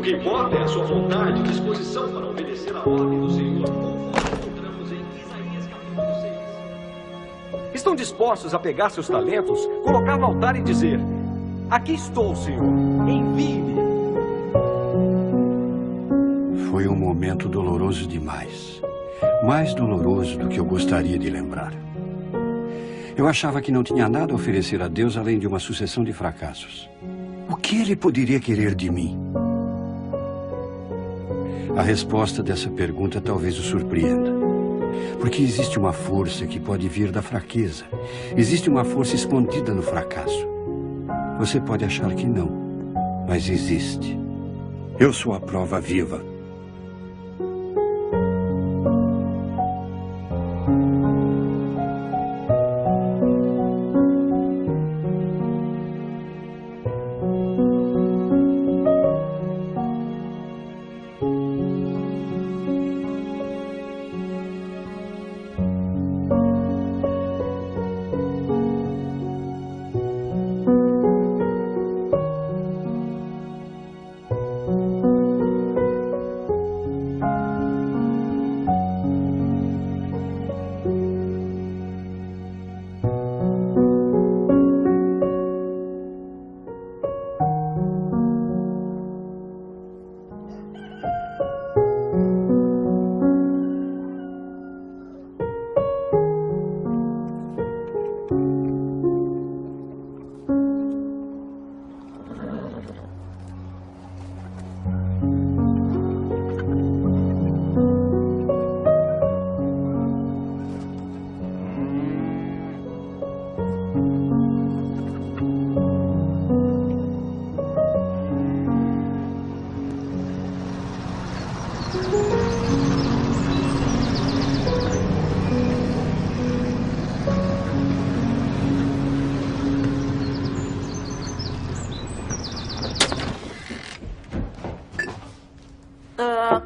que importa é a sua vontade e disposição para obedecer à ordem do Senhor, conforme encontramos em Isaías capítulo 6. Estão dispostos a pegar seus talentos, colocar no altar e dizer: aqui estou, Senhor, envie-me. Foi um momento doloroso demais. Mais doloroso do que eu gostaria de lembrar. Eu achava que não tinha nada a oferecer a Deus além de uma sucessão de fracassos. O que ele poderia querer de mim? A resposta dessa pergunta talvez o surpreenda. Porque existe uma força que pode vir da fraqueza. Existe uma força escondida no fracasso. Você pode achar que não, mas existe. Eu sou a prova viva.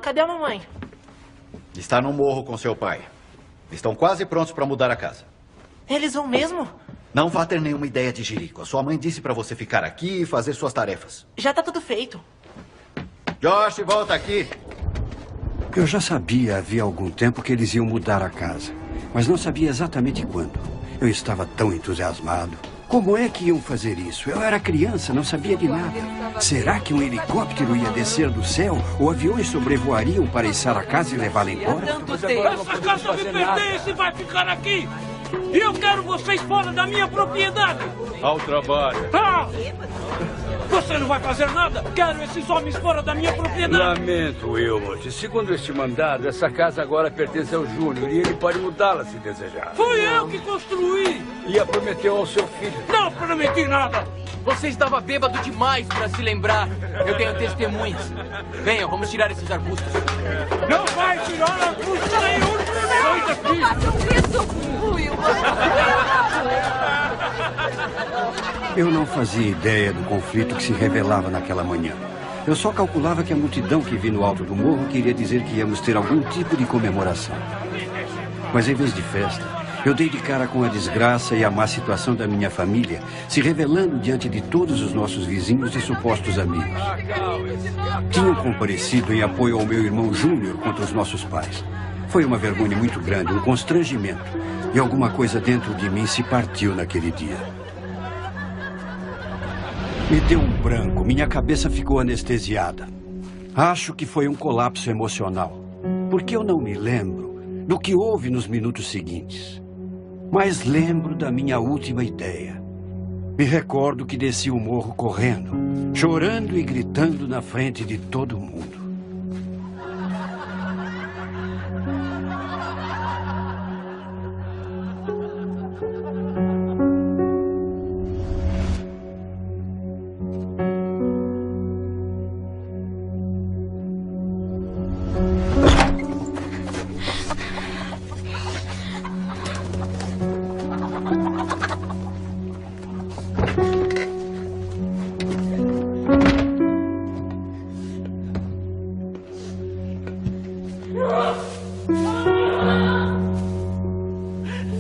Cadê a mamãe? Está no morro com seu pai. Estão quase prontos para mudar a casa. Eles vão mesmo? Não vá ter nenhuma ideia de jirico. A sua mãe disse para você ficar aqui e fazer suas tarefas. Já tá tudo feito. Josh, volta aqui. Eu já sabia havia algum tempo que eles iam mudar a casa, mas não sabia exatamente quando. Eu estava tão entusiasmado. Como é que iam fazer isso? Eu era criança, não sabia de nada. Será que um helicóptero ia descer do céu? Ou aviões sobrevoariam para içar a casa e levá-la embora? Essa casa me pertence e vai ficar aqui! E eu quero vocês fora da minha propriedade! Ao trabalho. Ah! Você não vai fazer nada? Quero esses homens fora da minha propriedade! Lamento, Wilmot. Segundo este mandado, essa casa agora pertence ao Júnior e ele pode mudá-la se desejar. Fui eu que construí! E a prometeu ao seu filho. Não prometi nada! Você estava bêbado demais para se lembrar. Eu tenho testemunhas. Venham, vamos tirar esses arbustos. Não vai tirar arbusto nenhum! Sai daqui! Eu não fazia ideia do conflito que se revelava naquela manhã. Eu só calculava que a multidão que vi no alto do morro queria dizer que íamos ter algum tipo de comemoração. Mas em vez de festa, eu dei de cara com a desgraça e a má situação da minha família, se revelando diante de todos os nossos vizinhos e supostos amigos. Tinham comparecido em apoio ao meu irmão Júnior contra os nossos pais. Foi uma vergonha muito grande, um constrangimento. E alguma coisa dentro de mim se partiu naquele dia. Me deu um branco, minha cabeça ficou anestesiada. Acho que foi um colapso emocional, porque eu não me lembro do que houve nos minutos seguintes. Mas lembro da minha última ideia. Me recordo que desci o morro correndo, chorando e gritando na frente de todo mundo.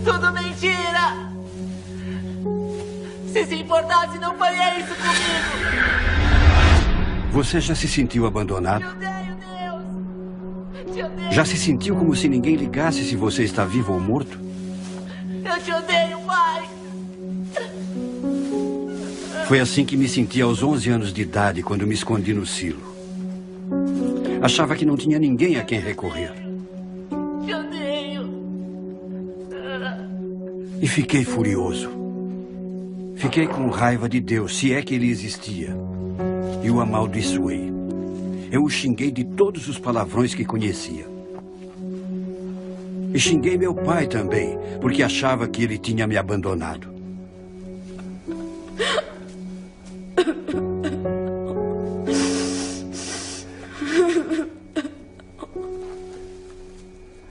Tudo mentira! Se importasse, não faria isso comigo! Você já se sentiu abandonado? Te odeio, Deus. Te odeio. Já se sentiu como se ninguém ligasse se você está vivo ou morto? Eu te odeio, pai. Foi assim que me senti aos 11 anos de idade, quando me escondi no silo. Achava que não tinha ninguém a quem recorrer. Te odeio. E fiquei furioso. Fiquei com raiva de Deus, se é que ele existia. E o amaldiçoei. Eu o xinguei de todos os palavrões que conhecia. E xinguei meu pai também, porque achava que ele tinha me abandonado.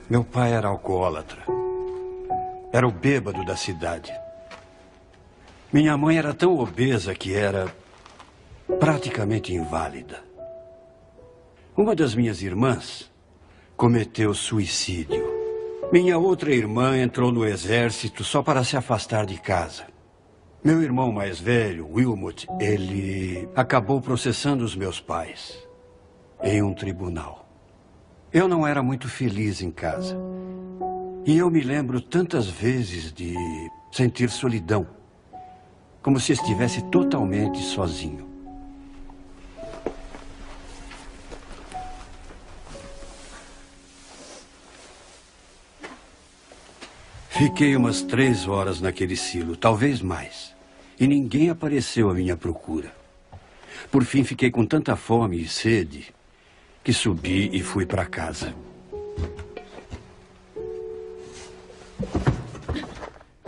Meu pai era alcoólatra. Era o bêbado da cidade. Minha mãe era tão obesa que era praticamente inválida. Uma das minhas irmãs cometeu suicídio. Minha outra irmã entrou no exército só para se afastar de casa. Meu irmão mais velho, Wilmot, ele acabou processando os meus pais em um tribunal. Eu não era muito feliz em casa. E eu me lembro tantas vezes de sentir solidão, como se estivesse totalmente sozinho. Fiquei umas 3 horas naquele silo, talvez mais. E ninguém apareceu à minha procura. Por fim, fiquei com tanta fome e sede que subi e fui para casa.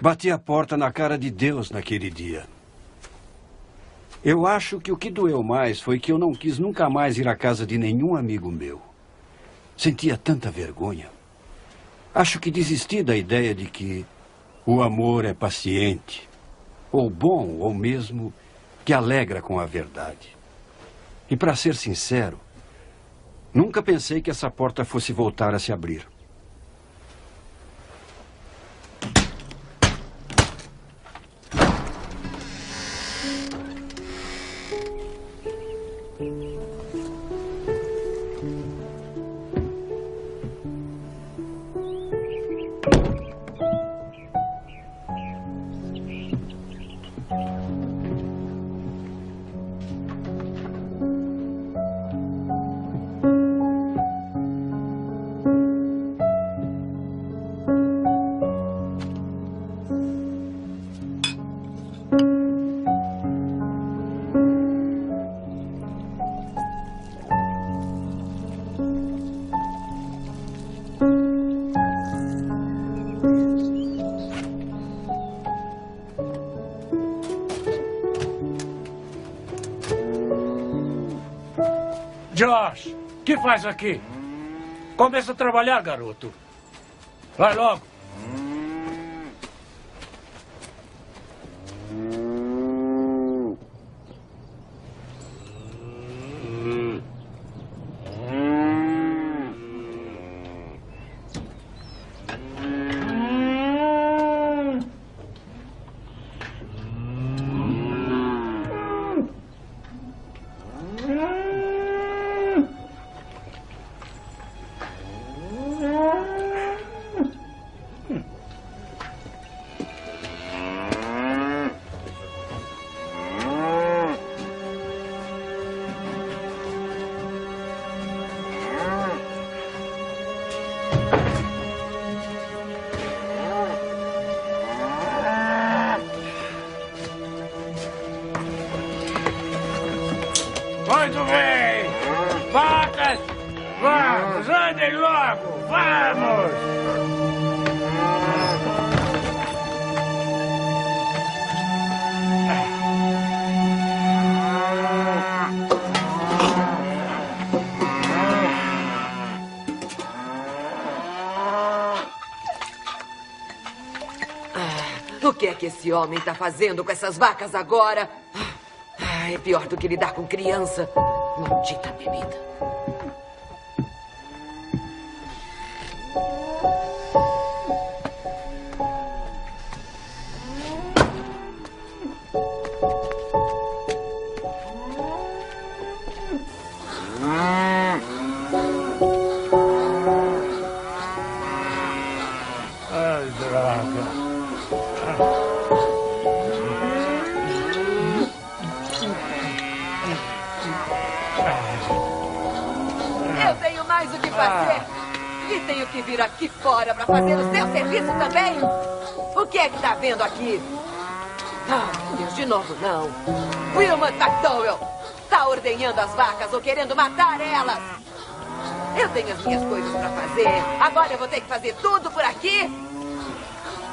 Bati a porta na cara de Deus naquele dia. Eu acho que o que doeu mais foi que eu não quis nunca mais ir à casa de nenhum amigo meu. Sentia tanta vergonha. Acho que desisti da ideia de que o amor é paciente, ou bom, ou mesmo que alegra com a verdade. E para ser sincero, nunca pensei que essa porta fosse voltar a se abrir. Josh, o que faz aqui? Começa a trabalhar, garoto. Vai logo. Muito bem! Vacas! Vamos, andem logo! Vamos! O que é que esse homem está fazendo com essas vacas agora? É pior do que lidar com criança. Maldita bebida. Eu tenho mais o que fazer. E tenho que vir aqui fora para fazer o seu serviço também. O que é que tá vendo aqui? Ah, meu Deus, de novo não. Wilmot McDowell tá ordenhando as vacas ou querendo matar elas. Eu tenho as minhas coisas para fazer. Agora eu vou ter que fazer tudo por aqui?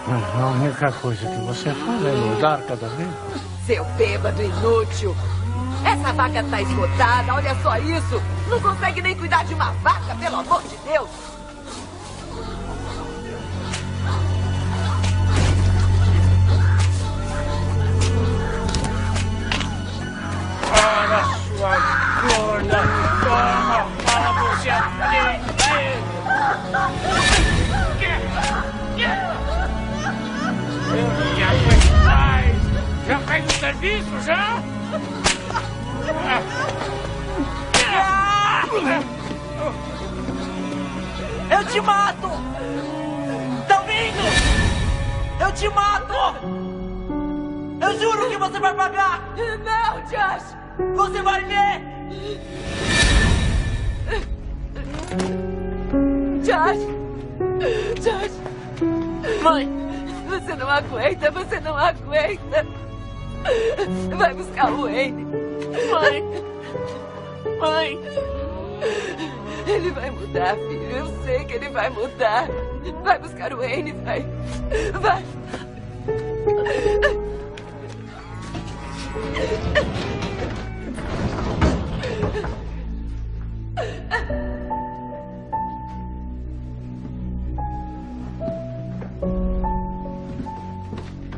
A única coisa que você faz é mudar cada vez. Seu bêbado inútil. Essa vaca tá esgotada, olha só isso. Não consegue nem cuidar de uma vaca, pelo amor de Deus. Olha sua gorda, toma, fala você Eu já fui mais. Já fez o serviço, já? Eu te mato! Tá ouvindo? Eu te mato! Eu juro que você vai pagar! Não, Josh! Você vai ver! Josh! Josh! Mãe! Você não aguenta, você não aguenta! Vai buscar o Wayne! Mãe! Mãe! Ele vai mudar, filho. Eu sei que ele vai mudar. Vai buscar o Wayne, vai. Vai.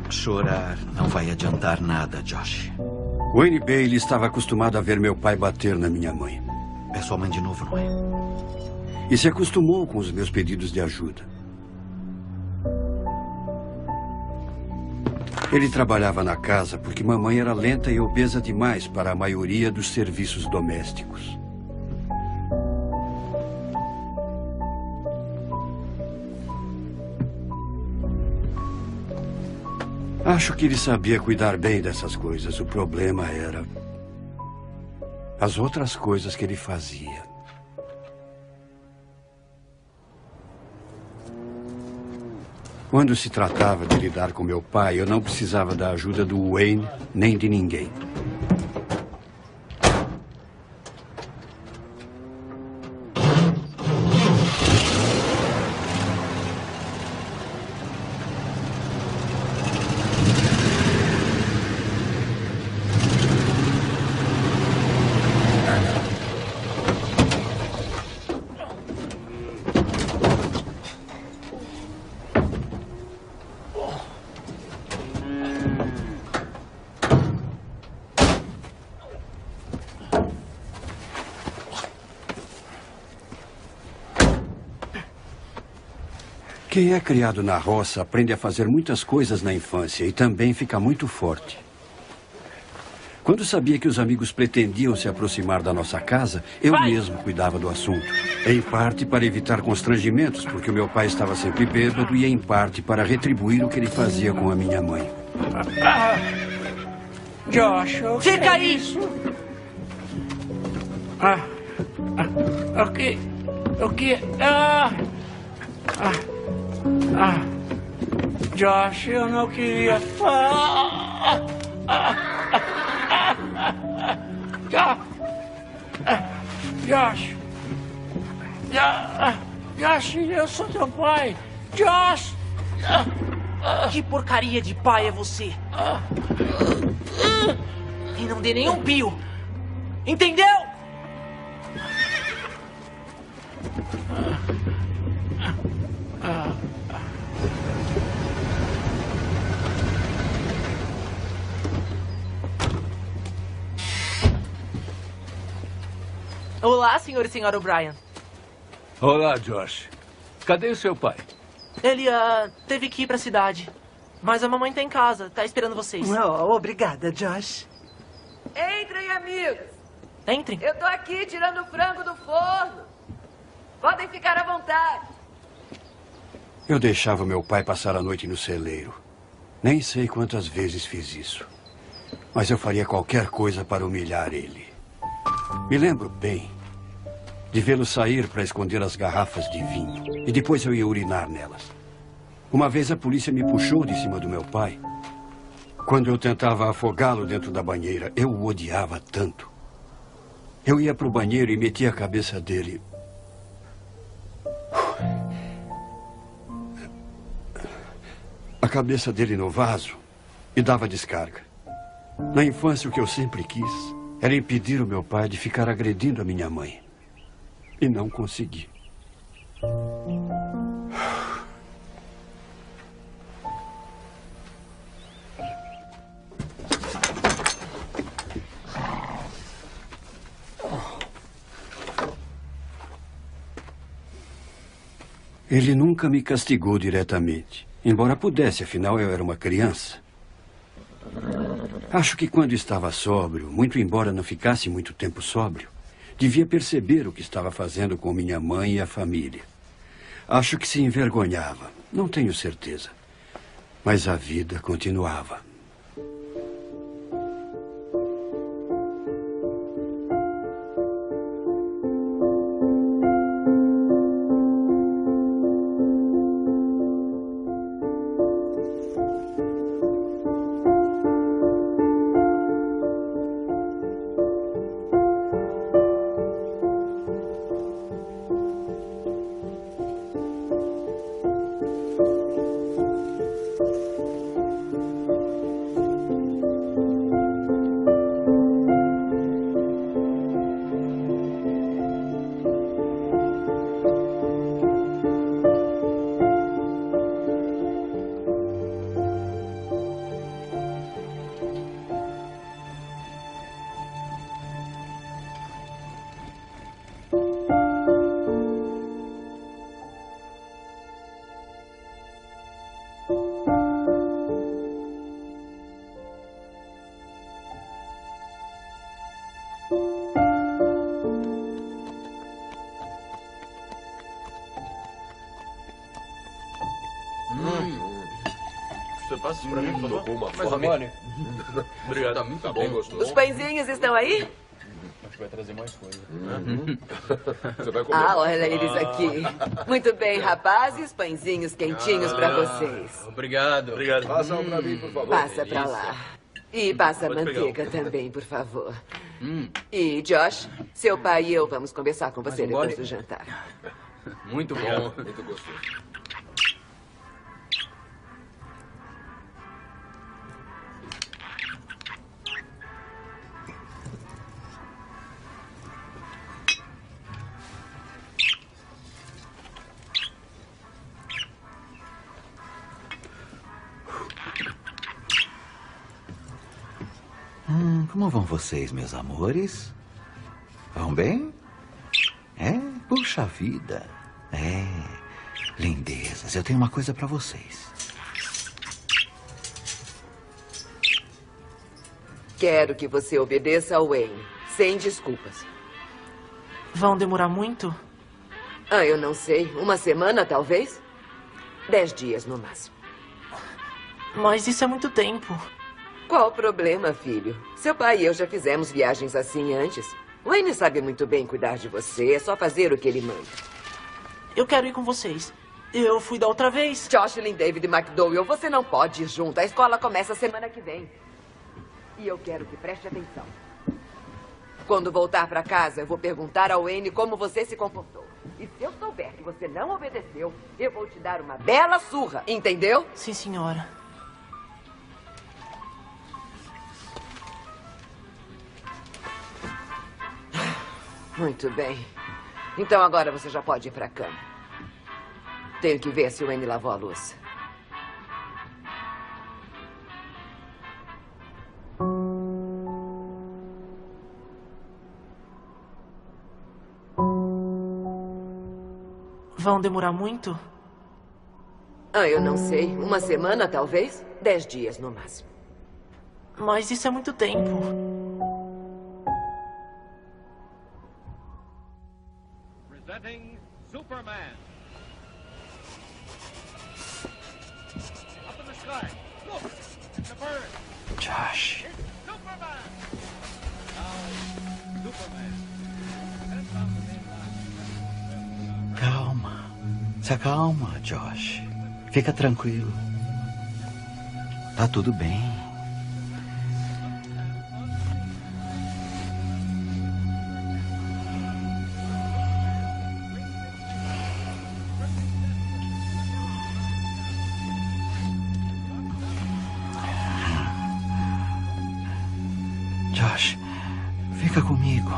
Chorar não vai adiantar nada, Josh. Wayne Bailey estava acostumado a ver meu pai bater na minha mãe. É sua mãe de novo, não é? E se acostumou com os meus pedidos de ajuda. Ele trabalhava na casa porque mamãe era lenta e obesa demais para a maioria dos serviços domésticos. Acho que ele sabia cuidar bem dessas coisas. O problema era as outras coisas que ele fazia. Quando se tratava de lidar com meu pai, eu não precisava da ajuda do Wayne nem de ninguém. Quem é criado na roça aprende a fazer muitas coisas na infância e também fica muito forte. Quando sabia que os amigos pretendiam se aproximar da nossa casa, eu mesmo cuidava do assunto. Em parte para evitar constrangimentos, porque o meu pai estava sempre bêbado, e em parte para retribuir o que ele fazia com a minha mãe. Josh, fica aí! O que? Josh, eu não queria. Josh, eu sou teu pai. Josh! Que porcaria de pai é você? E não dê nenhum pio. Entendeu? Olá, senhor e senhora O'Brien. Olá, Josh. Cadê o seu pai? Ele teve que ir pra cidade. Mas a mamãe tá em casa, tá esperando vocês. Oh, obrigada, Josh. Entrem, amigos. Entrem. Eu tô aqui tirando o frango do forno. Podem ficar à vontade. Eu deixava meu pai passar a noite no celeiro. Nem sei quantas vezes fiz isso. Mas eu faria qualquer coisa para humilhar ele. Me lembro bem de vê-lo sair para esconder as garrafas de vinho. E depois eu ia urinar nelas. Uma vez a polícia me puxou de cima do meu pai. Quando eu tentava afogá-lo dentro da banheira, eu o odiava tanto. Eu ia para o banheiro e metia a cabeça dele. A cabeça dele no vaso e dava descarga. Na infância, o que eu sempre quis era impedir o meu pai de ficar agredindo a minha mãe. E não consegui. Ele nunca me castigou diretamente, embora pudesse, afinal eu era uma criança. Acho que quando estava sóbrio, muito embora não ficasse muito tempo sóbrio, devia perceber o que estava fazendo com minha mãe e a família. Acho que se envergonhava, não tenho certeza. Mas a vida continuava. Você passa isso pra mim, por favor? Uma fome. Obrigado. Tá muito bem bom. gostoso. Os pãezinhos estão aí? Acho que vai trazer mais coisa. Você vai comer. Ah, olha eles aqui. Muito bem, rapazes, pãezinhos quentinhos pra vocês. Obrigado. Obrigado. Passa um pra mim, por favor. Passa pra lá. E passa a Pode pegar manteiga também, por favor. E, Josh, seu pai e eu vamos conversar com você depois do jantar. Muito bom. Obrigado. Muito gostoso. Como vão vocês, meus amores? Vão bem? É? Puxa vida. É. Lindezas, eu tenho uma coisa pra vocês. Quero que você obedeça ao Wayne, sem desculpas. Vão demorar muito? Ah, eu não sei. Uma semana, talvez? 10 dias, no máximo. Mas isso é muito tempo. Qual o problema, filho? Seu pai e eu já fizemos viagens assim antes. Wayne sabe muito bem cuidar de você. É só fazer o que ele manda. Eu quero ir com vocês. Eu fui da outra vez. Jocelyn, David e McDowell, você não pode ir junto. A escola começa semana que vem. E eu quero que preste atenção. Quando voltar pra casa, eu vou perguntar ao Wayne como você se comportou. E se eu souber que você não obedeceu, eu vou te dar uma bela surra. Entendeu? Sim, senhora. Muito bem. Então agora você já pode ir pra cama. Tenho que ver se o Wayne lavou a louça. Vão demorar muito? Ah, eu não sei. Uma semana, talvez? 10 dias, no máximo. Mas isso é muito tempo. Presenting Superman. Up in the sky. Look! It's a bird. Josh. It's Superman. Now, Superman. Sent down the main line. Se acalma, Josh. Fica tranquilo. Tá tudo bem. Josh, fica comigo.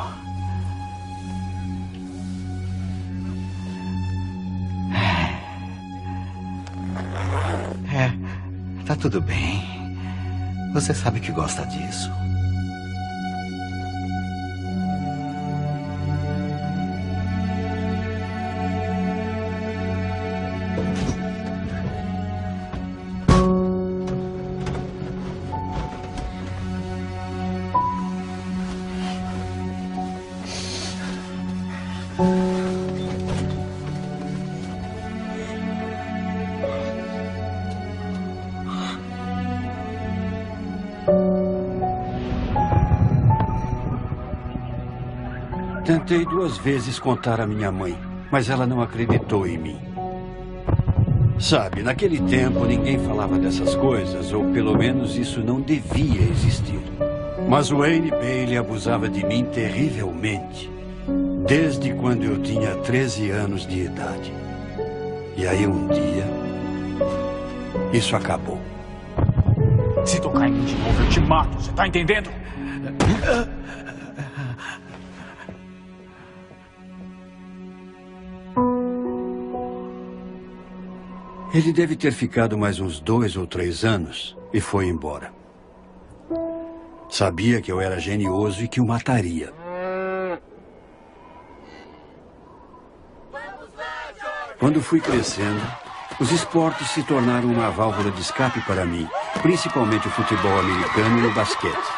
Tá tudo bem. Você sabe que gosta disso. Tentei 2 vezes contar à minha mãe, mas ela não acreditou em mim. Sabe, naquele tempo ninguém falava dessas coisas, ou pelo menos isso não devia existir. Mas o Wayne Bailey abusava de mim terrivelmente, desde quando eu tinha 13 anos de idade. E aí um dia, isso acabou. Se tocar em mim de novo, eu te mato, você tá entendendo? Ele deve ter ficado mais uns 2 ou 3 anos e foi embora. Sabia que eu era genioso e que o mataria. Quando fui crescendo, os esportes se tornaram uma válvula de escape para mim, principalmente o futebol americano e o basquete.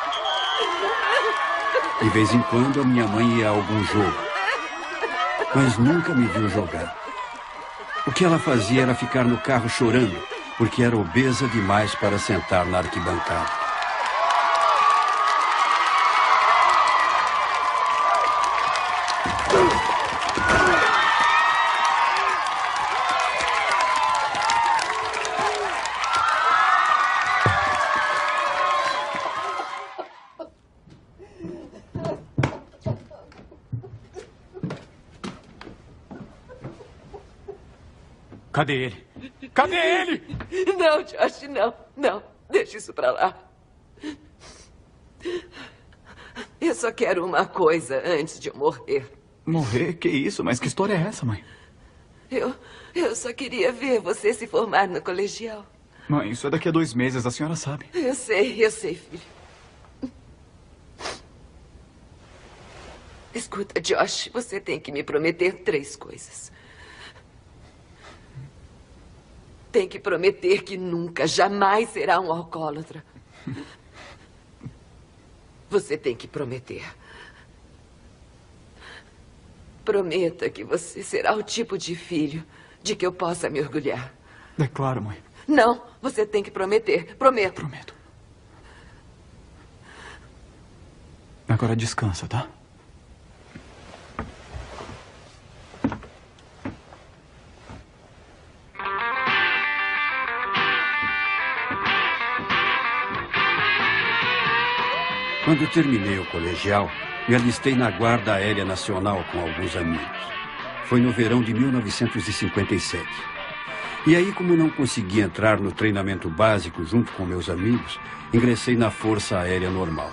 De vez em quando, a minha mãe ia a algum jogo, mas nunca me viu jogar. O que ela fazia era ficar no carro chorando, porque era obesa demais para sentar na arquibancada. Cadê ele? Cadê ele? Não, Josh, não. Não, deixa isso pra lá. Eu só quero uma coisa antes de eu morrer. Morrer? Que isso? Mas que história é essa, mãe? Eu só queria ver você se formar no colegial. Mãe, isso é daqui a 2 meses, a senhora sabe. Eu sei, filho. Escuta, Josh, você tem que me prometer 3 coisas. Tem que prometer que nunca, jamais será um alcoólatra. Você tem que prometer. Prometa que você será o tipo de filho de que eu possa me orgulhar. É claro, mãe. Não, você tem que prometer. Prometo. Prometo. Agora descansa, tá? Quando terminei o colegial, me alistei na Guarda Aérea Nacional com alguns amigos. Foi no verão de 1957. E aí, como não consegui entrar no treinamento básico junto com meus amigos, ingressei na Força Aérea Normal.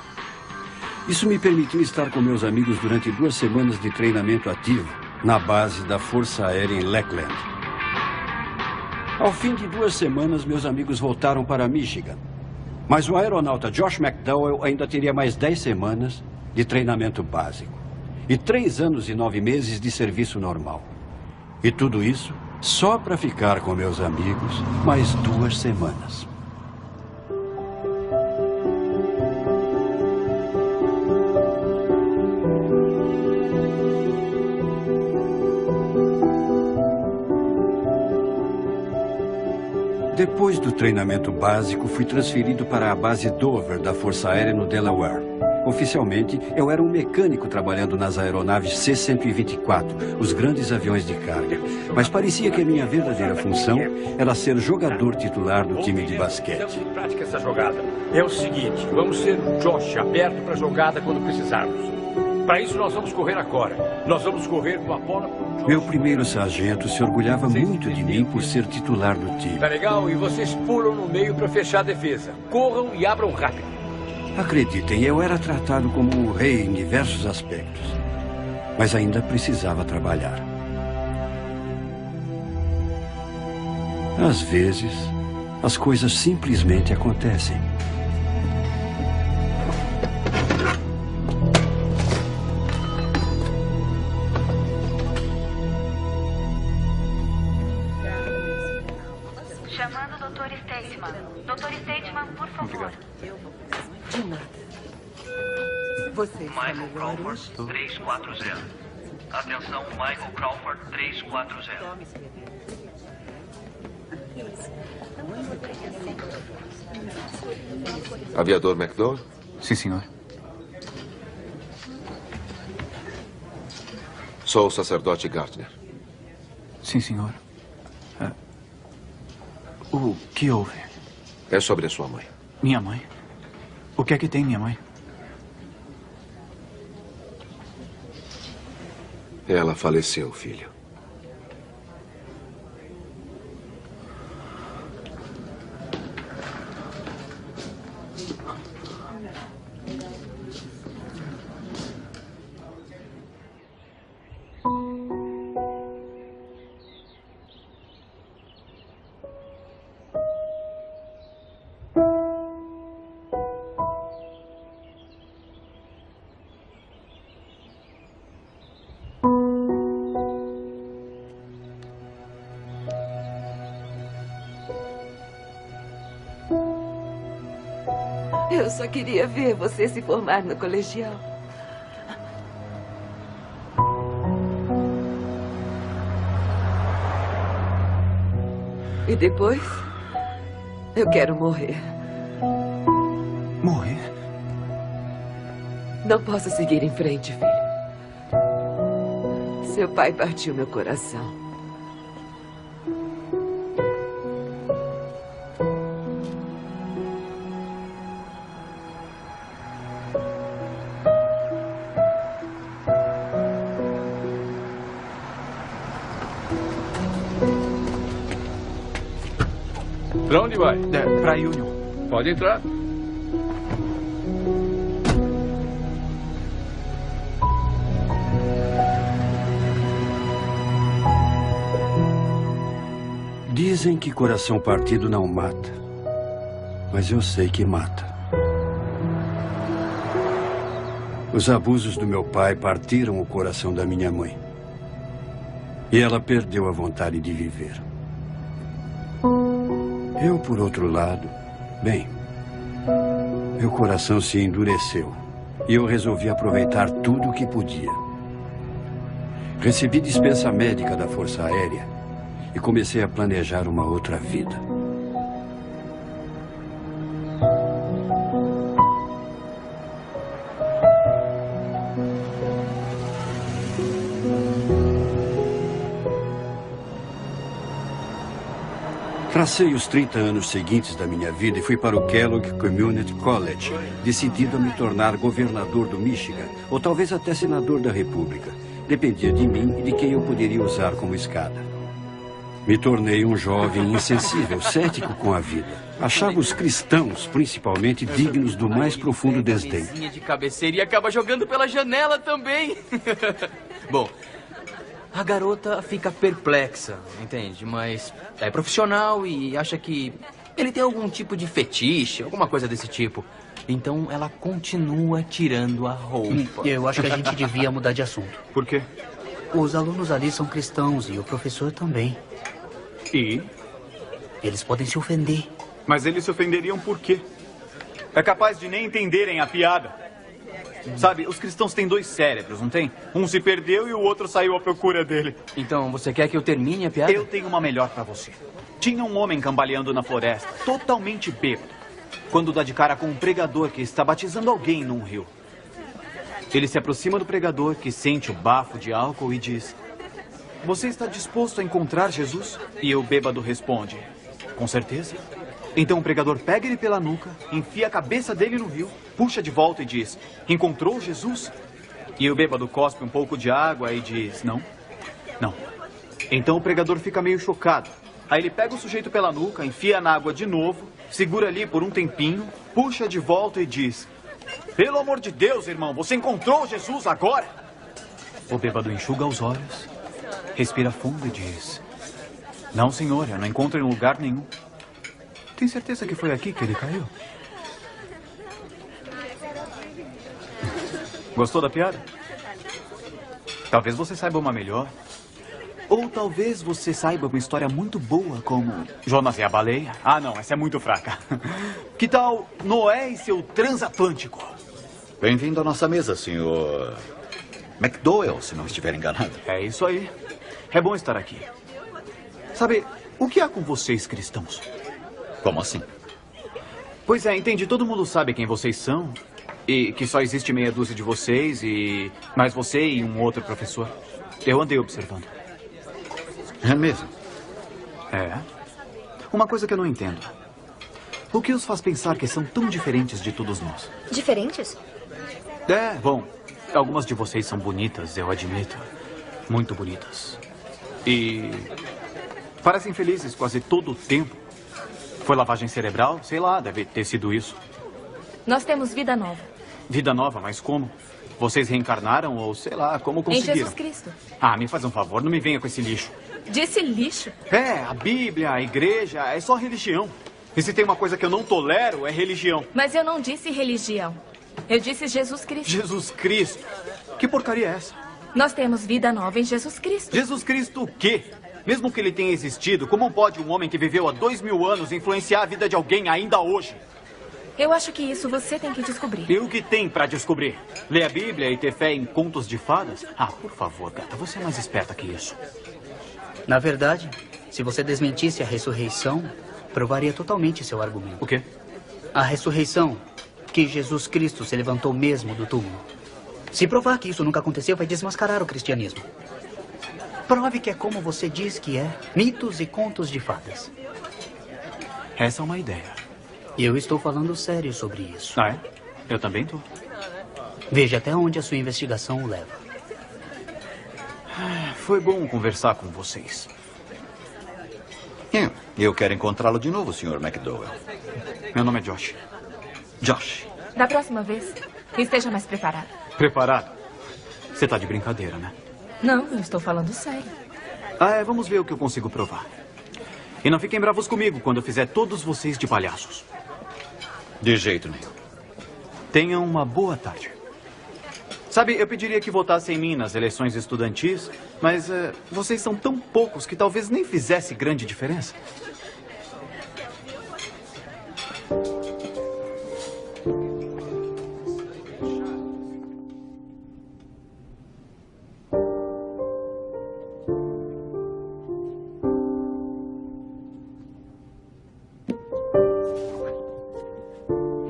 Isso me permitiu estar com meus amigos durante 2 semanas de treinamento ativo na base da Força Aérea em Lackland. Ao fim de 2 semanas, meus amigos voltaram para Michigan. Mas o aeronauta Josh McDowell ainda teria mais 10 semanas de treinamento básico e 3 anos e 9 meses de serviço normal. E tudo isso só para ficar com meus amigos mais 2 semanas. Depois do treinamento básico, fui transferido para a base Dover da Força Aérea no Delaware. Oficialmente, eu era um mecânico trabalhando nas aeronaves C-124, os grandes aviões de carga. Mas parecia que a minha verdadeira função era ser jogador titular do time de basquete. Prática essa jogada. É o seguinte, vamos ser o Josh aberto para a jogada quando precisarmos. Para isso, nós vamos correr agora. Nós vamos correr com a bola pro Josh. Meu primeiro sargento se orgulhava muito de mim por ser titular do time. Tá legal? E vocês pulam no meio para fechar a defesa. Corram e abram rápido. Acreditem, eu era tratado como um rei em diversos aspectos. Mas ainda precisava trabalhar. Às vezes, as coisas simplesmente acontecem. Chamando o Dr. Stateman. Dr. Stateman, por favor. De nada. Você está Michael melhor Crawford, hoje? 340. Atenção, Michael Crawford, 340. Aviador McDowell? Sim, senhor. Sou o sacerdote Gardner. Sim, senhor. O que houve? É sobre a sua mãe. Minha mãe? O que é que tem, minha mãe? Ela faleceu, filho. Eu só queria ver você se formar no colegial. E depois, eu quero morrer. Morrer? Não posso seguir em frente, filho. Seu pai partiu meu coração. Pra onde vai? Pra Union. Pode entrar. Dizem que coração partido não mata. Mas eu sei que mata. Os abusos do meu pai partiram o coração da minha mãe. E ela perdeu a vontade de viver. Eu, por outro lado, bem, meu coração se endureceu e eu resolvi aproveitar tudo o que podia. Recebi dispensa médica da Força Aérea e comecei a planejar uma outra vida. Tracei os 30 anos seguintes da minha vida e fui para o Kellogg Community College, decidido a me tornar governador do Michigan, ou talvez até senador da República. Dependia de mim e de quem eu poderia usar como escada. Me tornei um jovem insensível, cético com a vida. Achava os cristãos, principalmente, dignos do mais profundo desdém. De cabeceira e acaba jogando pela janela também. Bom, a garota fica perplexa, entende? Mas é profissional e acha que ele tem algum tipo de fetiche, alguma coisa desse tipo. Então ela continua tirando a roupa. Eu acho que a gente devia mudar de assunto. Por quê? Os alunos ali são cristãos e o professor também. E? Eles podem se ofender. Mas eles se ofenderiam por quê? É capaz de nem entenderem a piada. Sabe, os cristãos têm dois cérebros, não tem? Um se perdeu e o outro saiu à procura dele. Então, você quer que eu termine a piada? Eu tenho uma melhor pra você. Tinha um homem cambaleando na floresta, totalmente bêbado, quando dá de cara com um pregador que está batizando alguém num rio. Ele se aproxima do pregador, que sente o bafo de álcool, e diz: você está disposto a encontrar Jesus? E o bêbado responde: com certeza. Então o pregador pega ele pela nuca, enfia a cabeça dele no rio, puxa de volta e diz: encontrou Jesus? E o bêbado cospe um pouco de água e diz: não, não. Então o pregador fica meio chocado. Aí ele pega o sujeito pela nuca, enfia na água de novo, segura ali por um tempinho, puxa de volta e diz: pelo amor de Deus, irmão, você encontrou Jesus agora? O bêbado enxuga os olhos, respira fundo e diz: não, senhor, eu não encontro em lugar nenhum. Tem certeza que foi aqui que ele caiu? Gostou da piada? Talvez você saiba uma melhor. Ou talvez você saiba uma história muito boa como Jonas e a baleia. Ah, não, essa é muito fraca. Que tal Noé e seu transatlântico? Bem-vindo à nossa mesa, senhor McDowell, se não estiver enganado. É isso aí. É bom estar aqui. Sabe, o que há com vocês, cristãos? Como assim? Pois é, entendi. Todo mundo sabe quem vocês são. E que só existe meia dúzia de vocês e mais você e um outro professor. Eu andei observando. É mesmo? É. Uma coisa que eu não entendo. O que os faz pensar que são tão diferentes de todos nós? Diferentes? É, bom, algumas de vocês são bonitas, eu admito. Muito bonitas. E parecem felizes quase todo o tempo. Foi lavagem cerebral? Sei lá, deve ter sido isso. Nós temos vida nova. Vida nova, mas como? Vocês reencarnaram ou sei lá, como conseguiram? Em Jesus Cristo. Ah, me faz um favor, não me venha com esse lixo. Disse lixo? É, a Bíblia, a igreja, é só religião. E se tem uma coisa que eu não tolero, é religião. Mas eu não disse religião. Eu disse Jesus Cristo. Jesus Cristo? Que porcaria é essa? Nós temos vida nova em Jesus Cristo. Jesus Cristo o quê? Mesmo que ele tenha existido, como pode um homem que viveu há 2000 anos influenciar a vida de alguém ainda hoje? Eu acho que isso você tem que descobrir. E o que tem pra descobrir? Ler a Bíblia e ter fé em contos de fadas? Ah, por favor, gata, você é mais esperta que isso. Na verdade, se você desmentisse a ressurreição, provaria totalmente seu argumento. O quê? A ressurreição, que Jesus Cristo se levantou mesmo do túmulo. Se provar que isso nunca aconteceu, vai desmascarar o cristianismo. Prove que é como você diz que é, mitos e contos de fadas. Essa é uma ideia. Eu estou falando sério sobre isso. Ah, é? Eu também tô. Veja até onde a sua investigação o leva. Foi bom conversar com vocês. Eu quero encontrá-lo de novo, Sr. McDowell. Meu nome é Josh. Josh. Da próxima vez, esteja mais preparado. Preparado? Você tá de brincadeira, né? Não, eu estou falando sério. Ah, é, vamos ver o que eu consigo provar. E não fiquem bravos comigo quando eu fizer todos vocês de palhaços. De jeito nenhum. Tenham uma boa tarde. Sabe, eu pediria que votassem em mim nas eleições estudantis, mas vocês são tão poucos que talvez nem fizesse grande diferença.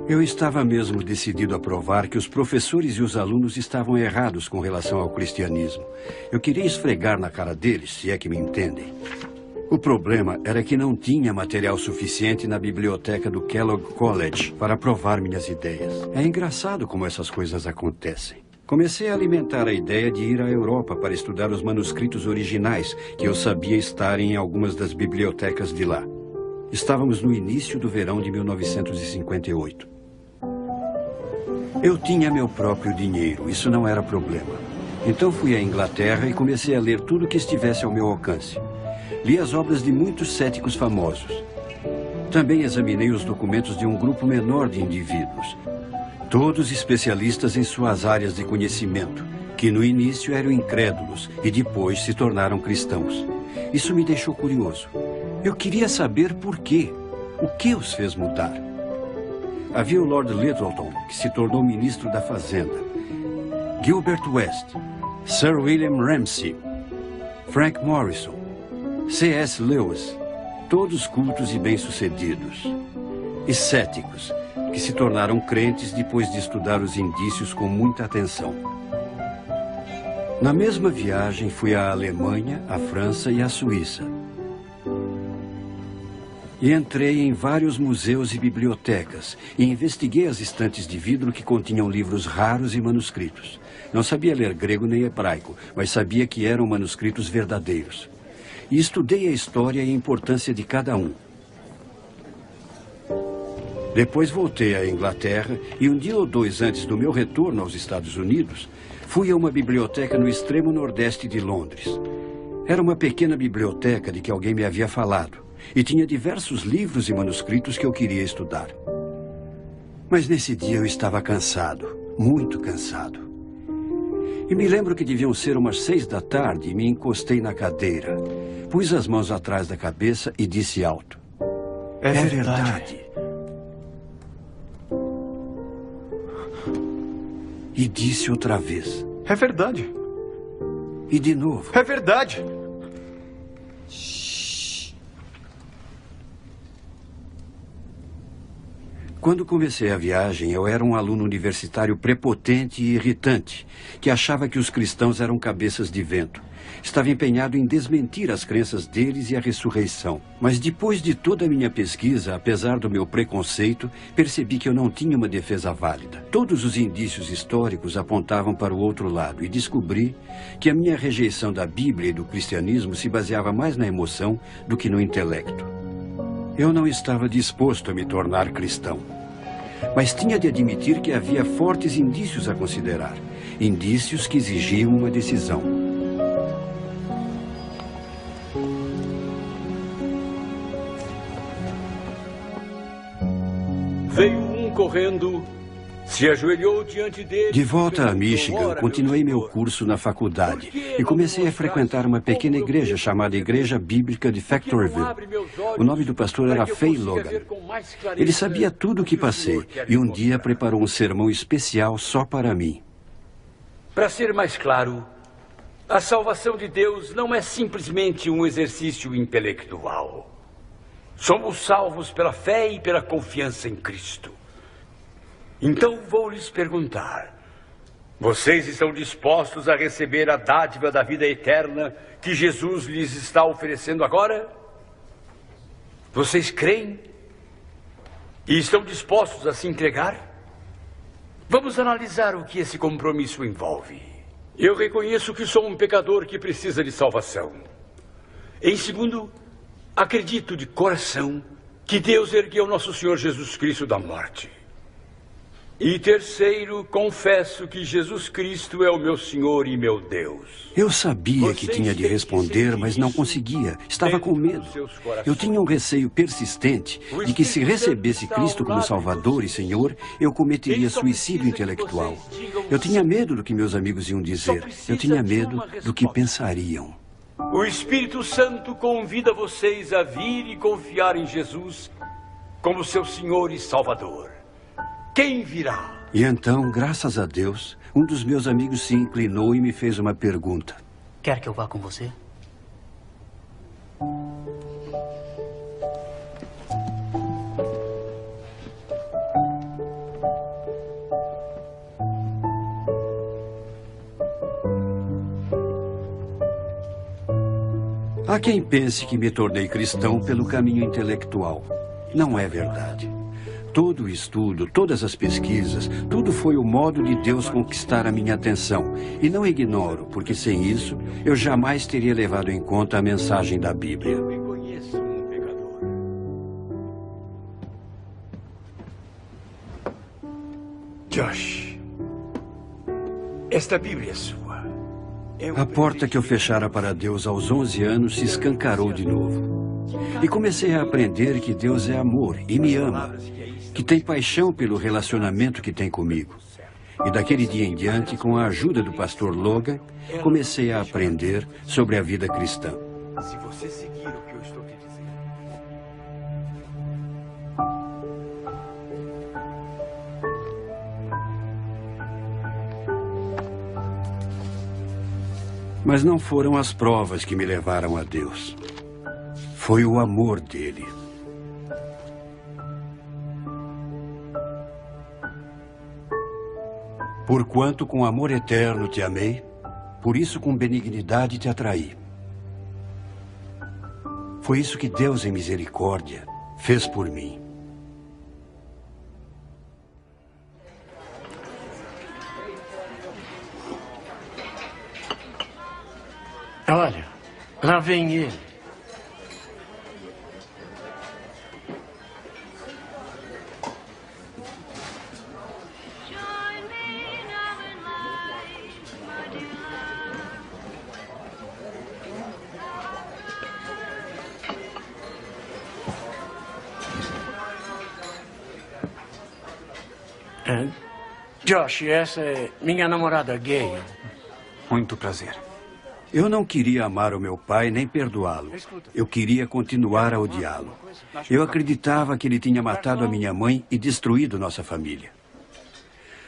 Eu estava mesmo decidido a provar que os professores e os alunos estavam errados com relação ao cristianismo. Eu queria esfregar na cara deles, se é que me entendem. O problema era que não tinha material suficiente na biblioteca do Kellogg College para provar minhas ideias. É engraçado como essas coisas acontecem. Comecei a alimentar a ideia de ir à Europa para estudar os manuscritos originais que eu sabia estar em algumas das bibliotecas de lá. Estávamos no início do verão de 1958. Eu tinha meu próprio dinheiro, isso não era problema. Então fui à Inglaterra e comecei a ler tudo que estivesse ao meu alcance. Li as obras de muitos céticos famosos. Também examinei os documentos de um grupo menor de indivíduos, todos especialistas em suas áreas de conhecimento, que no início eram incrédulos e depois se tornaram cristãos. Isso me deixou curioso. Eu queria saber por quê. O que os fez mudar? Havia o Lord Lyttelton, que se tornou ministro da Fazenda. Gilbert West, Sir William Ramsay, Frank Morrison, C.S. Lewis, todos cultos e bem-sucedidos. E céticos, que se tornaram crentes depois de estudar os indícios com muita atenção. Na mesma viagem, fui à Alemanha, à França e à Suíça. E entrei em vários museus e bibliotecas e investiguei as estantes de vidro que continham livros raros e manuscritos. Não sabia ler grego nem hebraico, mas sabia que eram manuscritos verdadeiros. E estudei a história e a importância de cada um. Depois voltei à Inglaterra e um dia ou dois antes do meu retorno aos Estados Unidos, fui a uma biblioteca no extremo nordeste de Londres. Era uma pequena biblioteca de que alguém me havia falado e tinha diversos livros e manuscritos que eu queria estudar. Mas nesse dia eu estava cansado, muito cansado. E me lembro que deviam ser umas 6 da tarde e me encostei na cadeira. Pus as mãos atrás da cabeça e disse alto: É verdade. E disse outra vez: É verdade. E de novo: É verdade. Quando comecei a viagem, eu era um aluno universitário prepotente e irritante, que achava que os cristãos eram cabeças de vento. Estava empenhado em desmentir as crenças deles e a ressurreição. Mas depois de toda a minha pesquisa, apesar do meu preconceito, percebi que eu não tinha uma defesa válida. Todos os indícios históricos apontavam para o outro lado e descobri que a minha rejeição da Bíblia e do cristianismo se baseava mais na emoção do que no intelecto. Eu não estava disposto a me tornar cristão, mas tinha de admitir que havia fortes indícios a considerar, indícios que exigiam uma decisão. Veio um correndo, se ajoelhou diante dele. De volta a Michigan, continuei meu curso na faculdade e comecei a frequentar uma pequena igreja chamada Igreja Bíblica de Factorville. O nome do pastor era Fay Logan. Ele sabia tudo o que passei e um dia preparou um sermão especial só para mim. Para ser mais claro, a salvação de Deus não é simplesmente um exercício intelectual. Somos salvos pela fé e pela confiança em Cristo. Então vou lhes perguntar: vocês estão dispostos a receber a dádiva da vida eterna que Jesus lhes está oferecendo agora? Vocês creem? E estão dispostos a se entregar? Vamos analisar o que esse compromisso envolve. Eu reconheço que sou um pecador que precisa de salvação. Em segundo, acredito de coração que Deus ergueu nosso Senhor Jesus Cristo da morte. E terceiro, confesso que Jesus Cristo é o meu Senhor e meu Deus. Eu sabia que tinha de responder, mas não conseguia. Estava com medo. Eu tinha um receio persistente de que, se recebesse Cristo como Salvador e Senhor, eu cometeria suicídio intelectual. Eu tinha medo do que meus amigos iam dizer. Eu tinha medo do que pensariam. O Espírito Santo convida vocês a vir e confiar em Jesus como seu Senhor e Salvador. Quem virá? E então, graças a Deus, um dos meus amigos se inclinou e me fez uma pergunta. Quer que eu vá com você? Há quem pense que me tornei cristão pelo caminho intelectual. Não é verdade. Todo o estudo, todas as pesquisas, tudo foi o modo de Deus conquistar a minha atenção. E não ignoro, porque sem isso, eu jamais teria levado em conta a mensagem da Bíblia. Eu reconheço um pecador. Josh, esta Bíblia é sua. A porta que eu fechara para Deus aos 11 anos se escancarou de novo. E comecei a aprender que Deus é amor e me ama, que tem paixão pelo relacionamento que tem comigo. E daquele dia em diante, com a ajuda do pastor Logan, comecei a aprender sobre a vida cristã. Se você seguir o que eu estou te dizendo. Mas não foram as provas que me levaram a Deus. Foi o amor dele. Porquanto com amor eterno te amei, por isso com benignidade te atraí. Foi isso que Deus, em misericórdia, fez por mim. Olha, lá vem ele. Josh, essa é minha namorada gay. Muito prazer. Eu não queria amar o meu pai nem perdoá-lo. Eu queria continuar a odiá-lo. Eu acreditava que ele tinha matado a minha mãe e destruído nossa família.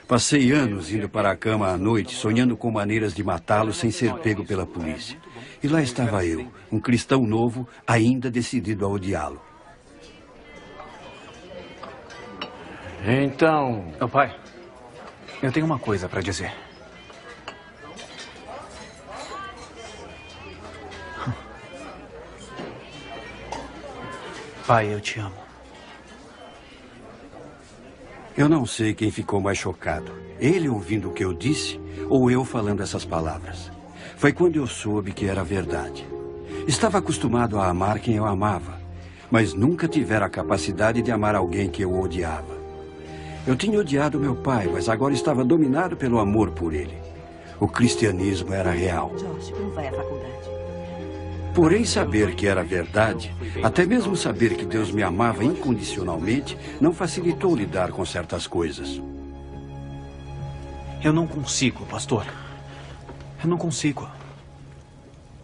Passei anos indo para a cama à noite, sonhando com maneiras de matá-lo sem ser pego pela polícia. E lá estava eu, um cristão novo, ainda decidido a odiá-lo. Então... Ô, pai, eu tenho uma coisa para dizer. Pai, eu te amo. Eu não sei quem ficou mais chocado. Ele ouvindo o que eu disse ou eu falando essas palavras. Foi quando eu soube que era verdade. Estava acostumado a amar quem eu amava, mas nunca tivera a capacidade de amar alguém que eu odiava. Eu tinha odiado meu pai, mas agora estava dominado pelo amor por ele. O cristianismo era real. Josh, não vai à faculdade. Porém, saber que era verdade, até mesmo saber que Deus me amava incondicionalmente, não facilitou lidar com certas coisas. Eu não consigo, pastor. Eu não consigo.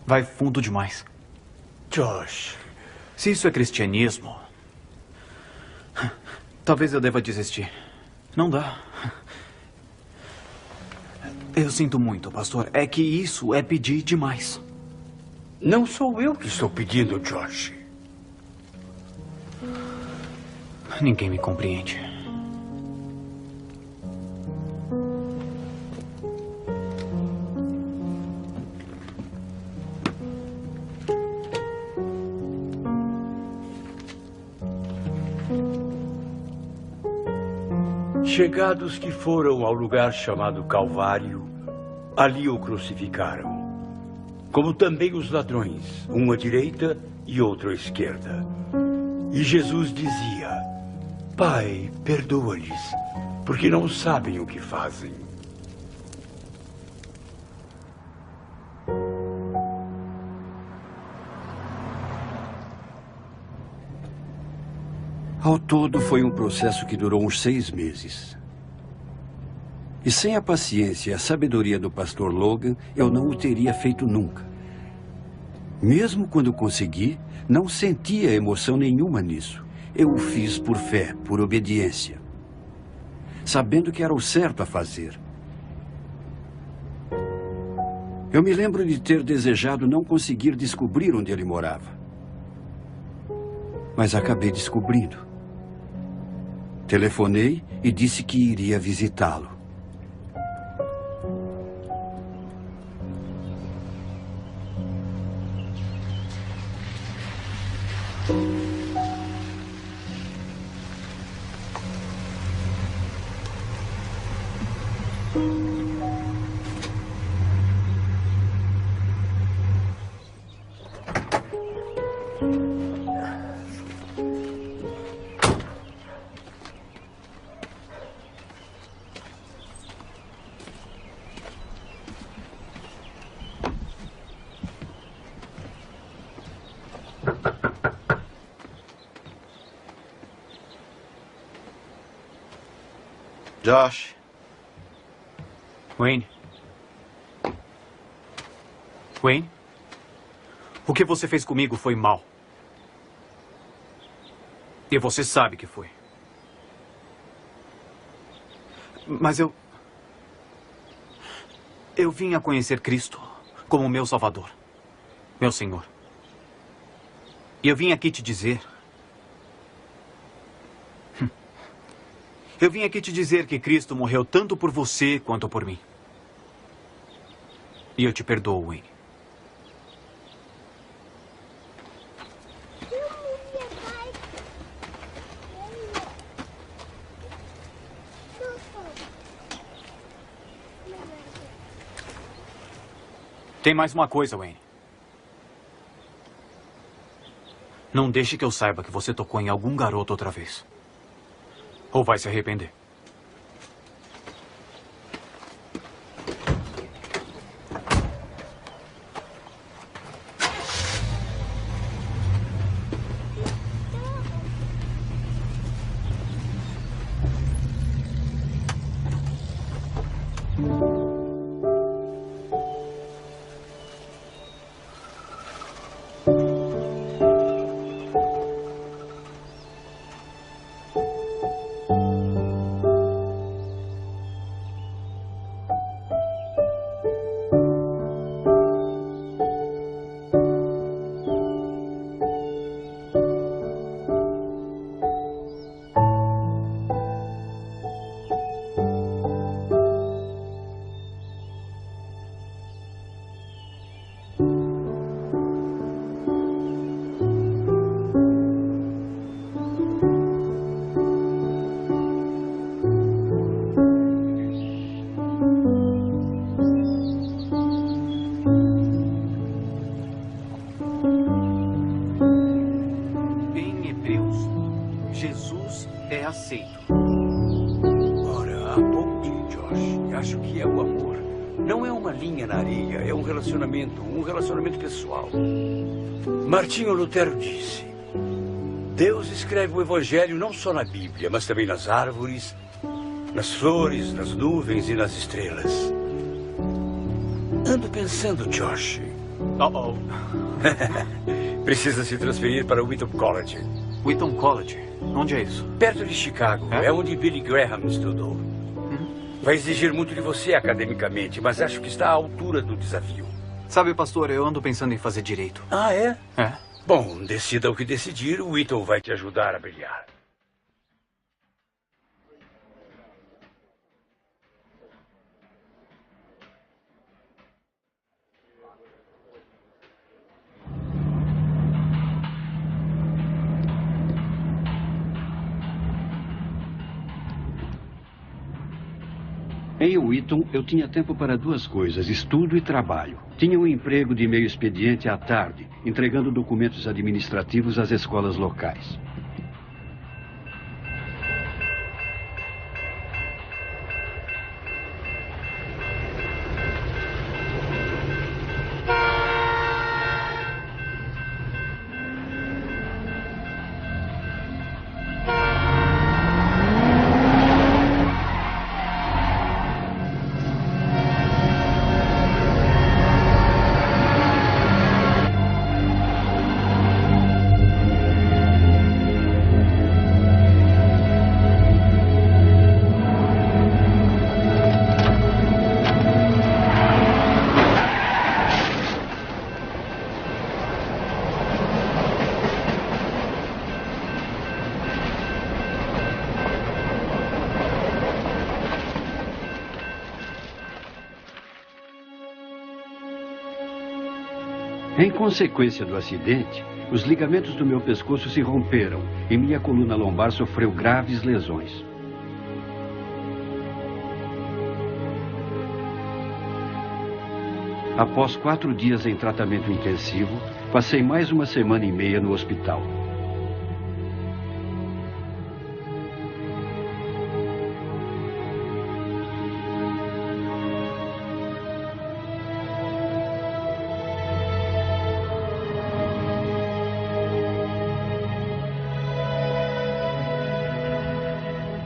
Vai fundo demais. Josh, se isso é cristianismo, talvez eu deva desistir. Não dá. Eu sinto muito, pastor. É que isso é pedir demais. Não sou eu que estou pedindo, Josh. Ninguém me compreende. Chegados que foram ao lugar chamado Calvário, ali o crucificaram. Como também os ladrões, um à direita e outro à esquerda. E Jesus dizia: Pai, perdoa-lhes, porque não sabem o que fazem. Ao todo, foi um processo que durou uns 6 meses. E sem a paciência e a sabedoria do pastor Logan, eu não o teria feito nunca. Mesmo quando consegui, não sentia emoção nenhuma nisso. Eu o fiz por fé, por obediência, sabendo que era o certo a fazer. Eu me lembro de ter desejado não conseguir descobrir onde ele morava. Mas acabei descobrindo. Telefonei e disse que iria visitá-lo. Josh. Wayne. Wayne? O que você fez comigo foi mal. E você sabe que foi. Mas eu vim a conhecer Cristo como meu Salvador, meu Senhor. E eu vim aqui te dizer Eu vim aqui te dizer que Cristo morreu tanto por você quanto por mim. E eu te perdoo, Wayne. Tem mais uma coisa, Wayne. Não deixe que eu saiba que você tocou em algum garoto outra vez. Ou vai se arrepender. Um relacionamento pessoal. Martinho Lutero disse: Deus escreve o Evangelho não só na Bíblia, mas também nas árvores, nas flores, nas nuvens e nas estrelas. Ando pensando, Josh. Precisa se transferir para o Wheaton College. Wheaton College? Onde é isso? Perto de Chicago. É onde Billy Graham estudou. Vai exigir muito de você academicamente, mas acho que está à altura do desafio. Sabe, pastor, eu ando pensando em fazer direito. Ah, é? É. Bom, decida o que decidir, o Wheaton vai te ajudar a brilhar. Em Wheaton, eu tinha tempo para duas coisas, estudo e trabalho. Tinha um emprego de meio expediente à tarde, entregando documentos administrativos às escolas locais. Em consequência do acidente, os ligamentos do meu pescoço se romperam e minha coluna lombar sofreu graves lesões. Após 4 dias em tratamento intensivo, passei mais 1 semana e meia no hospital.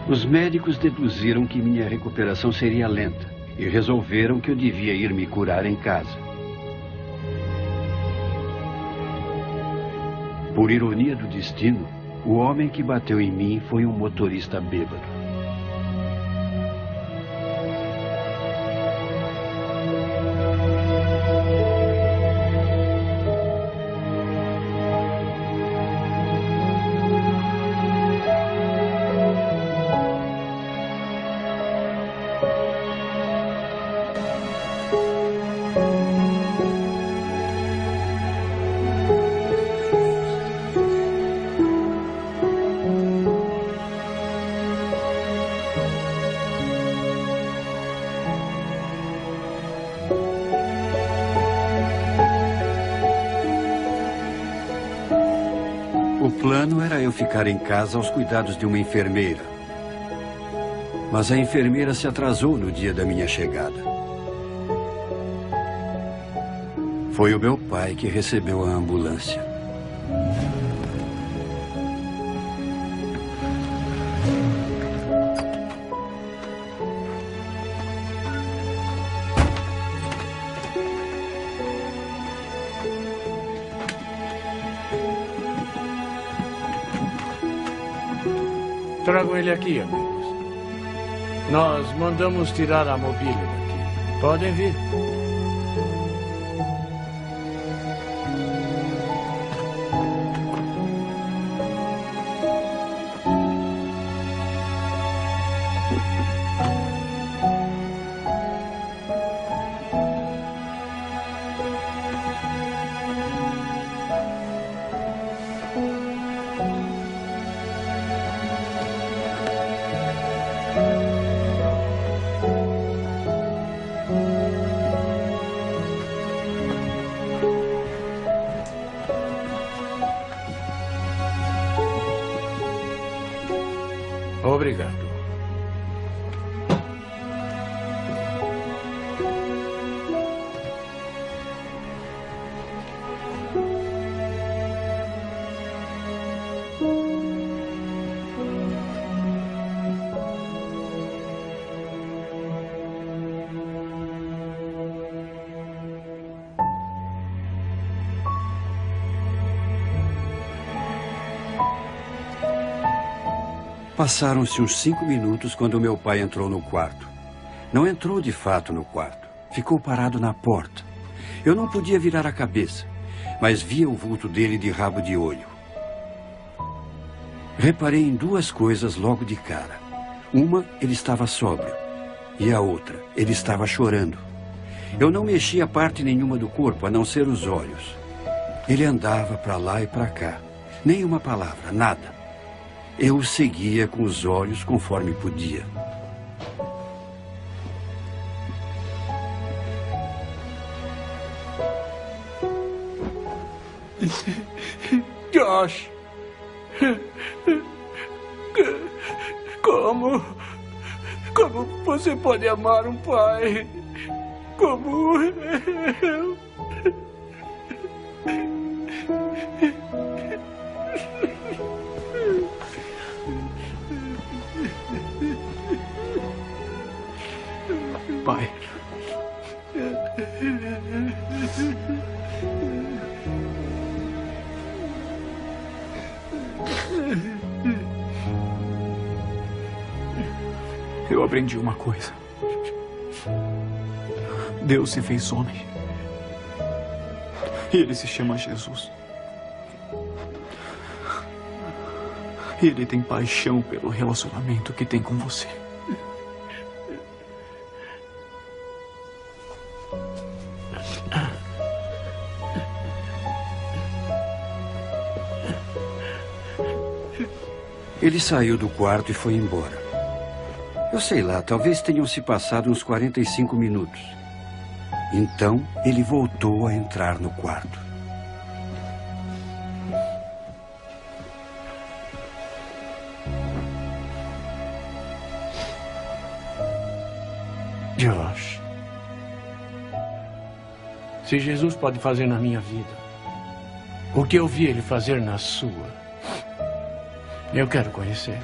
Os médicos deduziram que minha recuperação seria lenta e resolveram que eu devia ir me curar em casa. Por ironia do destino, o homem que bateu em mim foi um motorista bêbado. O plano era eu ficar em casa aos cuidados de uma enfermeira. Mas a enfermeira se atrasou no dia da minha chegada. Foi o meu pai que recebeu a ambulância. Trago ele aqui, amigos. Nós mandamos tirar a mobília daqui. Podem vir. Obrigado. Passaram-se uns 5 minutos quando meu pai entrou no quarto. Não entrou de fato no quarto. Ficou parado na porta. Eu não podia virar a cabeça, mas via o vulto dele de rabo de olho. Reparei em 2 coisas logo de cara. Uma, ele estava sóbrio. E a outra, ele estava chorando. Eu não mexia parte nenhuma do corpo, a não ser os olhos. Ele andava para lá e para cá. Nem uma palavra, nada. Eu o seguia com os olhos conforme podia. Josh. Como você pode amar um pai como eu? Pai. Eu aprendi uma coisa. Deus se fez homem. E ele se chama Jesus. E ele tem paixão pelo relacionamento que tem com você. Ele saiu do quarto e foi embora. Eu sei lá, talvez tenham se passado uns 45 minutos. Então, ele voltou a entrar no quarto. Josh, se Jesus pode fazer na minha vida o que eu vi ele fazer na sua, eu quero conhecer.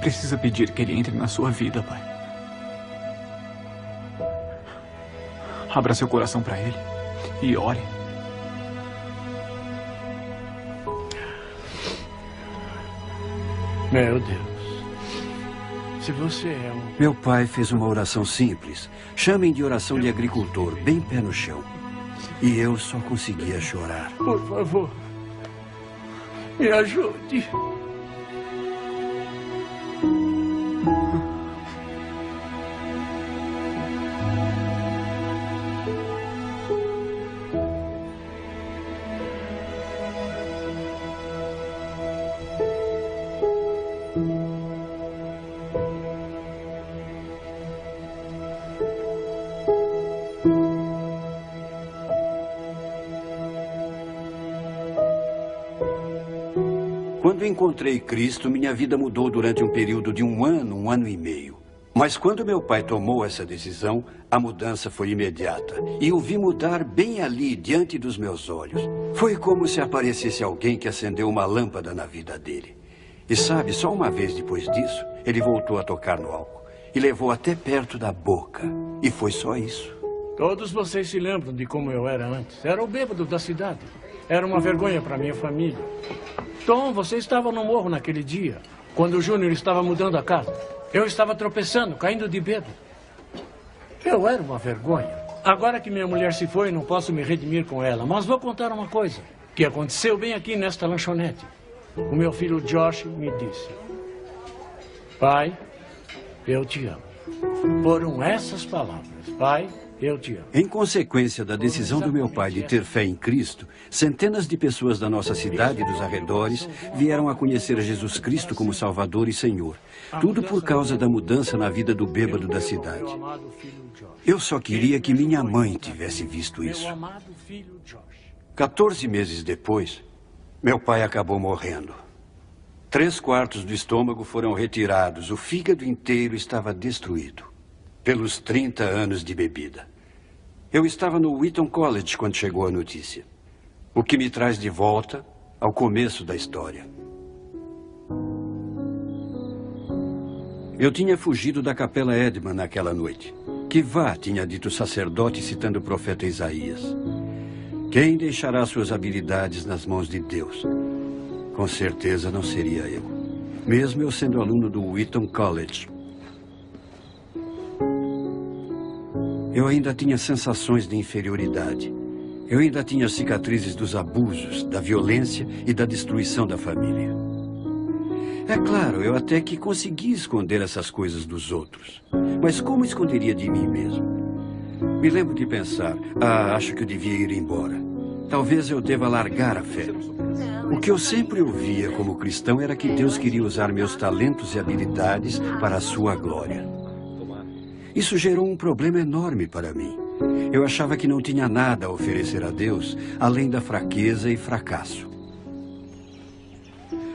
Precisa pedir que ele entre na sua vida, pai. Abra seu coração para ele e ore. Meu Deus. Se você é um... Meu pai fez uma oração simples. Chamem de oração de agricultor, bem pé no chão. E eu só conseguia chorar. Por favor, me ajude. Quando encontrei Cristo, minha vida mudou durante um período de um ano e meio. Mas quando meu pai tomou essa decisão, a mudança foi imediata. E o vi mudar bem ali, diante dos meus olhos. Foi como se aparecesse alguém que acendeu uma lâmpada na vida dele. E sabe, só uma vez depois disso, ele voltou a tocar no álcool. E levou até perto da boca. E foi só isso. Todos vocês se lembram de como eu era antes. Era o bêbado da cidade. Era uma vergonha para minha família. Tom, você estava no morro naquele dia, quando o Júnior estava mudando a casa. Eu estava tropeçando, caindo de bêbado. Eu era uma vergonha. Agora que minha mulher se foi, não posso me redimir com ela. Mas vou contar uma coisa que aconteceu bem aqui nesta lanchonete. O meu filho Josh me disse: pai, eu te amo. Foram essas palavras. Pai, eu te amo. Em consequência da decisão do meu pai de ter fé em Cristo, centenas de pessoas da nossa cidade e dos arredores vieram a conhecer Jesus Cristo como Salvador e Senhor. Tudo por causa da mudança na vida do bêbado da cidade. Eu só queria que minha mãe tivesse visto isso. 14 meses depois, meu pai acabou morrendo. 3/4 do estômago foram retirados, o fígado inteiro estava destruído. Pelos 30 anos de bebida. Eu estava no Wheaton College quando chegou a notícia. O que me traz de volta ao começo da história. Eu tinha fugido da capela Edman naquela noite. Que vá, tinha dito o sacerdote citando o profeta Isaías. Quem deixará suas habilidades nas mãos de Deus? Com certeza não seria eu. Mesmo eu sendo aluno do Wheaton College. Eu ainda tinha sensações de inferioridade. Eu ainda tinha cicatrizes dos abusos, da violência e da destruição da família. É claro, eu até que consegui esconder essas coisas dos outros. Mas como esconderia de mim mesmo? Me lembro de pensar, acho que eu devia ir embora. Talvez eu deva largar a fé. O que eu sempre ouvia como cristão era que Deus queria usar meus talentos e habilidades para a sua glória. Isso gerou um problema enorme para mim. Eu achava que não tinha nada a oferecer a Deus, além da fraqueza e fracasso.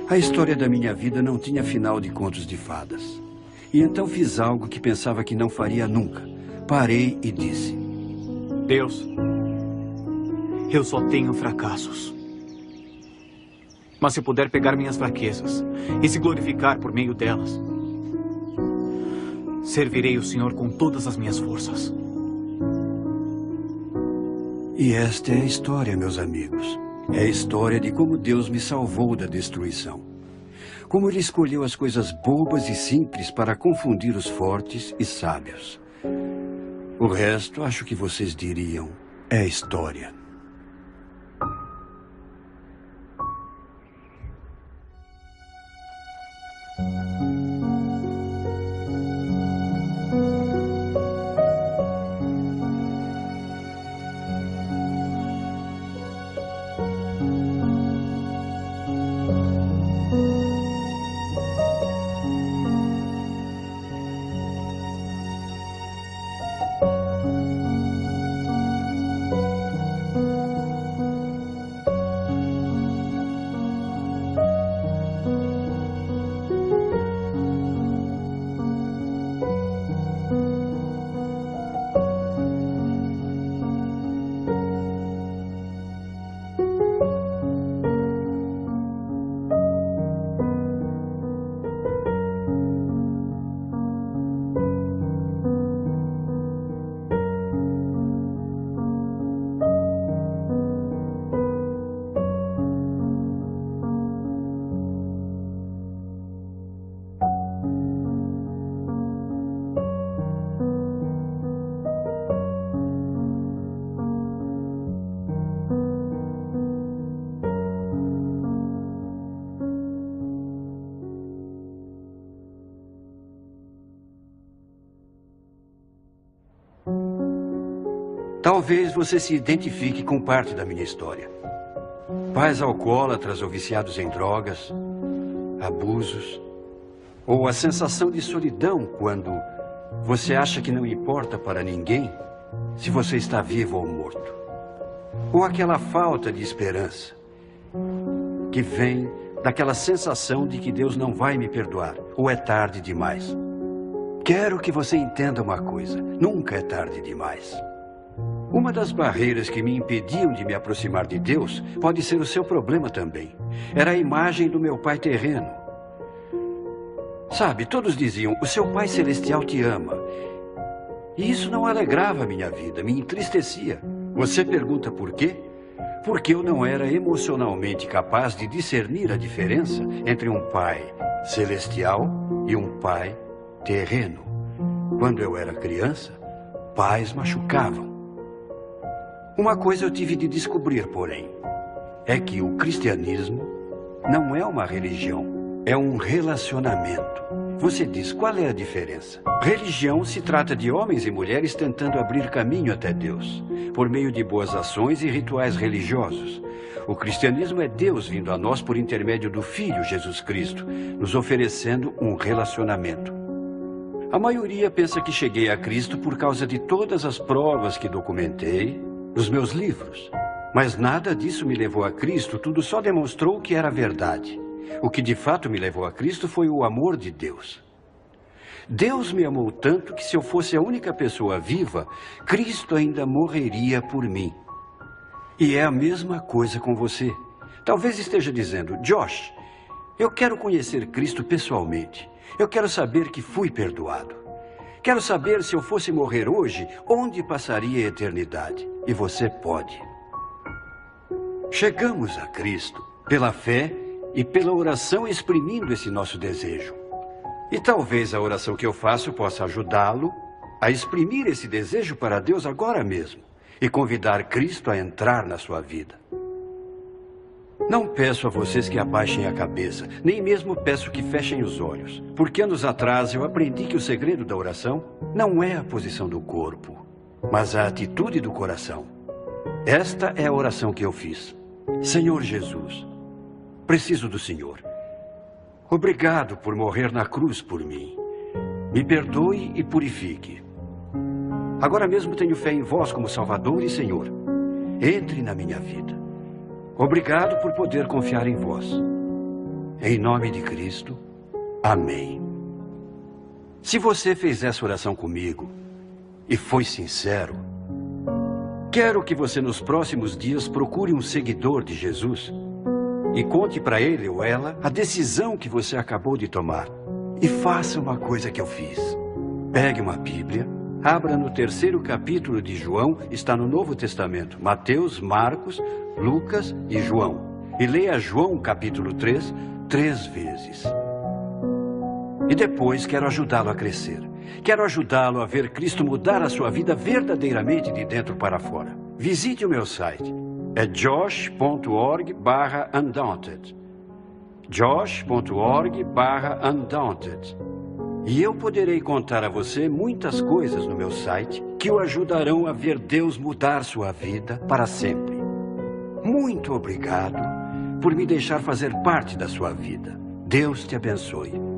A história da minha vida não tinha final de contos de fadas. E então fiz algo que pensava que não faria nunca. Parei e disse: Deus, eu só tenho fracassos. Mas se puder pegar minhas fraquezas e se glorificar por meio delas, servirei o Senhor com todas as minhas forças. E esta é a história, meus amigos. É a história de como Deus me salvou da destruição. Como Ele escolheu as coisas bobas e simples para confundir os fortes e sábios. O resto, acho que vocês diriam, é história. Talvez você se identifique com parte da minha história. Pais alcoólatras ou viciados em drogas, abusos, ou a sensação de solidão quando você acha que não importa para ninguém se você está vivo ou morto. Ou aquela falta de esperança que vem daquela sensação de que Deus não vai me perdoar, ou é tarde demais. Quero que você entenda uma coisa: nunca é tarde demais. Uma das barreiras que me impediam de me aproximar de Deus pode ser o seu problema também. Era a imagem do meu pai terreno. Sabe, todos diziam: o seu pai celestial te ama. E isso não alegrava a minha vida, me entristecia. Você pergunta por quê? Porque eu não era emocionalmente capaz de discernir a diferença entre um pai celestial e um pai terreno. Quando eu era criança, pais machucavam. Uma coisa eu tive de descobrir, porém, é que o cristianismo não é uma religião, é um relacionamento. Você diz, qual é a diferença? Religião se trata de homens e mulheres tentando abrir caminho até Deus, por meio de boas ações e rituais religiosos. O cristianismo é Deus vindo a nós por intermédio do Filho Jesus Cristo, nos oferecendo um relacionamento. A maioria pensa que cheguei a Cristo por causa de todas as provas que documentei nos meus livros. Mas nada disso me levou a Cristo, tudo só demonstrou que era verdade. O que de fato me levou a Cristo foi o amor de Deus. Deus me amou tanto que se eu fosse a única pessoa viva, Cristo ainda morreria por mim. E é a mesma coisa com você. Talvez esteja dizendo, Josh, eu quero conhecer Cristo pessoalmente. Eu quero saber que fui perdoado. Quero saber, se eu fosse morrer hoje, onde passaria a eternidade. E você pode. Chegamos a Cristo pela fé e pela oração, exprimindo esse nosso desejo. E talvez a oração que eu faço possa ajudá-lo a exprimir esse desejo para Deus agora mesmo e convidar Cristo a entrar na sua vida. Não peço a vocês que abaixem a cabeça, nem mesmo peço que fechem os olhos, porque anos atrás eu aprendi que o segredo da oração não é a posição do corpo, mas a atitude do coração. Esta é a oração que eu fiz. Senhor Jesus, preciso do Senhor. Obrigado por morrer na cruz por mim. Me perdoe e purifique. Agora mesmo tenho fé em vós como Salvador e Senhor. Entre na minha vida. Obrigado por poder confiar em vós. Em nome de Cristo, amém. Se você fez essa oração comigo e foi sincero, quero que você nos próximos dias procure um seguidor de Jesus e conte para ele ou ela a decisão que você acabou de tomar. E faça uma coisa que eu fiz. Pegue uma Bíblia, abra no 3º capítulo de João, está no Novo Testamento, Mateus, Marcos, Lucas e João. E leia João capítulo 3, 3 vezes. E depois quero ajudá-lo a crescer. Quero ajudá-lo a ver Cristo mudar a sua vida verdadeiramente de dentro para fora. Visite o meu site. É josh.org/undaunted. josh.org/undaunted. E eu poderei contar a você muitas coisas no meu site que o ajudarão a ver Deus mudar sua vida para sempre. Muito obrigado por me deixar fazer parte da sua vida. Deus te abençoe.